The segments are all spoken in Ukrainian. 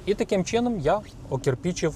І таким чином я окірпічив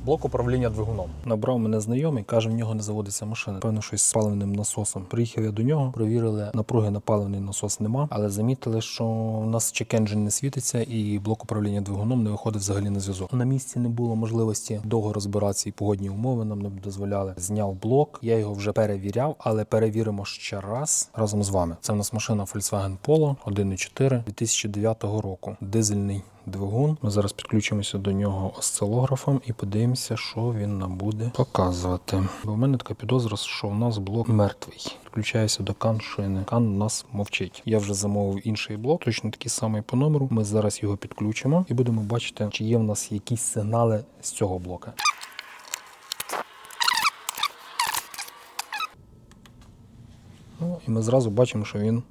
блок управління двигуном. Набрав мене знайомий, каже, в нього не заводиться машина. Певно, щось з паливним насосом. Приїхав я до нього, провірили, напруги на паливний насос нема, але замітили, що у нас check-engine не світиться і блок управління двигуном не виходить взагалі на зв'язок. На місці не було можливості довго розбиратися, і погодні умови нам не дозволяли. Зняв блок, я його вже перевіряв, але перевіримо ще раз разом з вами. Це в нас машина Volkswagen Polo 1.4 2009 року. Дизельний двигун. Ми зараз підключимося до нього осцилографом і подивимося, що він нам буде показувати. Бо в мене така підозра, що у нас блок мертвий. Включаюся до кан шини. Кан у нас мовчить. Я вже замовив інший блок, точно такий самий по номеру. Ми зараз його підключимо і будемо бачити, чи є в нас якісь сигнали з цього блока. Ну, і ми зразу бачимо, що він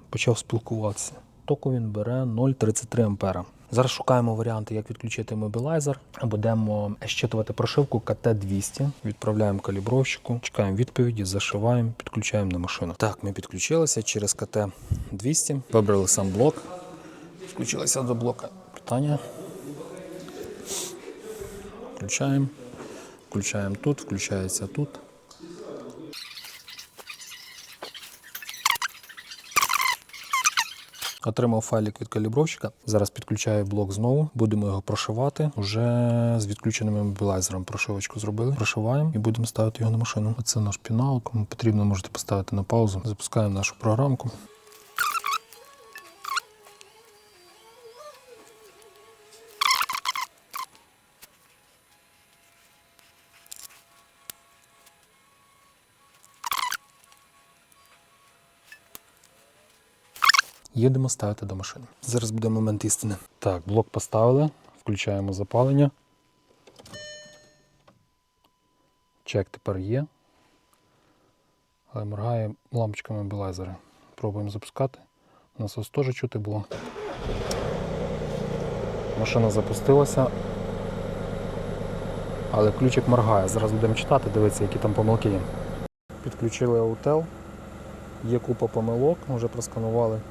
почав спілкуватися. Току він бере 0,33 ампера. Зараз шукаємо варіанти, як відключити мобілайзер. Будемо щитувати прошивку КТ-200. Відправляємо калібровщику, чекаємо відповіді, зашиваємо, підключаємо на машину. Так, ми підключилися через КТ-200. Вибрали сам блок. Включилися до блока питання. Включаємо. Включаємо тут, включається тут. Отримав файлик від калібровщика. Зараз підключаю блок знову. Будемо його прошивати. Уже з відключеним мобілайзером прошивочку зробили. Прошиваємо і будемо ставити його на машину. Оце наш пінал. Кому потрібно, можете поставити на паузу. Запускаємо нашу програмку. Їдемо ставити до машини. Зараз буде момент істини. Так, блок поставили. Включаємо запалення. Чек тепер є. Але моргає лампочка мобілайзера. Пробуємо запускати. Насос теж чути було. Машина запустилася. Але ключик моргає. Зараз будемо читати, дивитися, які там помилки є. Підключили аутел. Є купа помилок, вже просканували.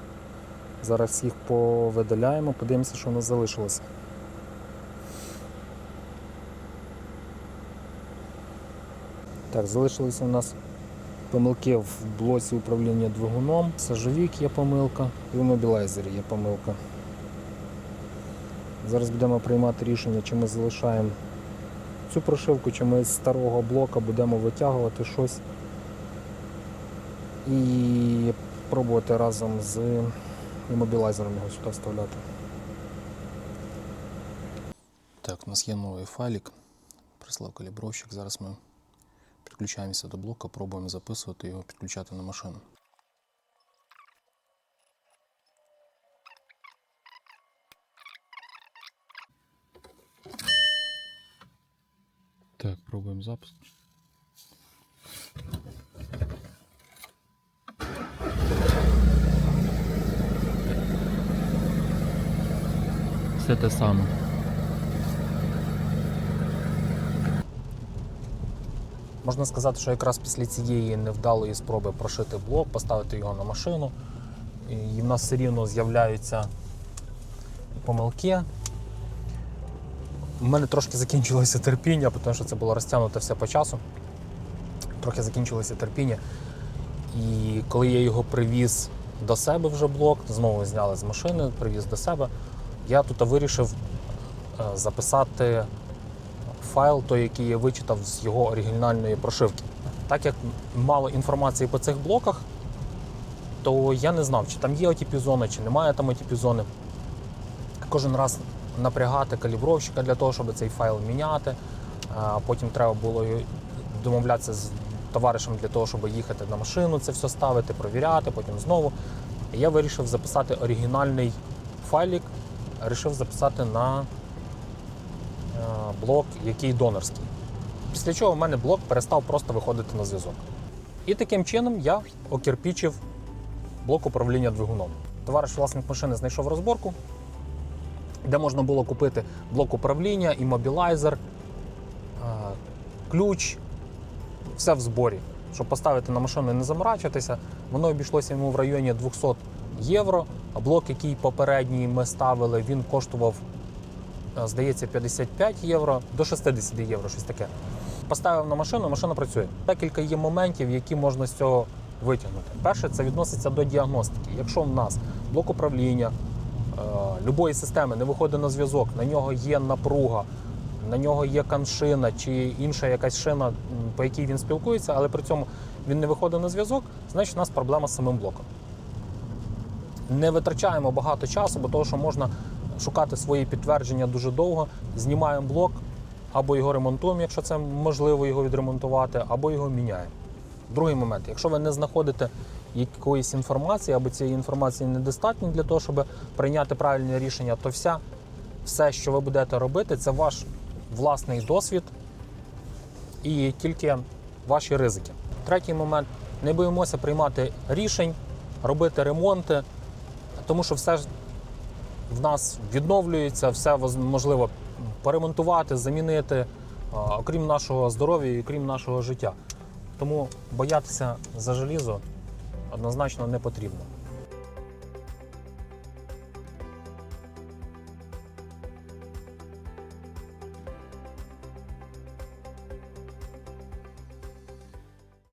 Зараз їх повидаляємо, подивимося, що у нас залишилося. Так, залишилися у нас помилки в блоці управління двигуном, сажовік є помилка і в мобілайзері є помилка. Зараз будемо приймати рішення, чи ми залишаємо цю прошивку, чи ми з старого блока будемо витягувати щось і пробувати разом з мобілайзером його сюди вставляти. Так, у нас є новий файлик, прислав калібровщик. Зараз ми підключаємося до блока, пробуємо записувати його, підключати на машину. Так, пробуємо запуск. Все те саме. Можна сказати, що якраз після цієї невдалої спроби прошити блок, поставити його на машину, і в нас все рівно з'являються помилки. У мене трошки закінчилося терпіння, тому що це було розтягнуто все по часу. Трохи закінчилося терпіння. І коли я його привіз до себе вже блок, знову зняли з машини, привіз до себе, я тут вирішив записати файл, той, який я вичитав з його оригінальної прошивки. Так як мало інформації по цих блоках, то я не знав, чи там є отіпізони, чи немає там отіпізони. Кожен раз напрягати калібровщика для того, щоб цей файл міняти. Потім треба було домовлятися з товаришем для того, щоб їхати на машину, це все ставити, провіряти, потім знову. Я вирішив записати оригінальний файлик, вирішив записати на блок, який донорський. Після чого в мене блок перестав просто виходити на зв'язок. І таким чином я окірпічив блок управління двигуном. Товариш власник машини знайшов розборку, де можна було купити блок управління, іммобілайзер, ключ, все в зборі. Щоб поставити на машину і не заморачуватися, воно обійшлося йому в районі 200 євро, а блок, який попередній ми ставили, він коштував здається, 55 євро, до 60 євро, щось таке. Поставив на машину, машина працює. Декілька є моментів, які можна з цього витягнути. Перше, це відноситься до діагностики. Якщо в нас блок управління любої системи не виходить на зв'язок, на нього є напруга, на нього є каншина чи інша якась шина, по якій він спілкується, але при цьому він не виходить на зв'язок, значить у нас проблема з самим блоком. Не витрачаємо багато часу, бо того, що можна шукати свої підтвердження дуже довго, знімаємо блок, або його ремонтуємо, якщо це можливо його відремонтувати, або його міняємо. Другий момент, якщо ви не знаходите якоїсь інформації, або цієї інформації недостатньо для того, щоб прийняти правильне рішення, то все, що ви будете робити, це ваш власний досвід і тільки ваші ризики. Третій момент, не боїмося приймати рішень, робити ремонти, тому що все в нас відновлюється, все можливо поремонтувати, замінити, окрім нашого здоров'я і окрім нашого життя. Тому боятися за желізо однозначно не потрібно.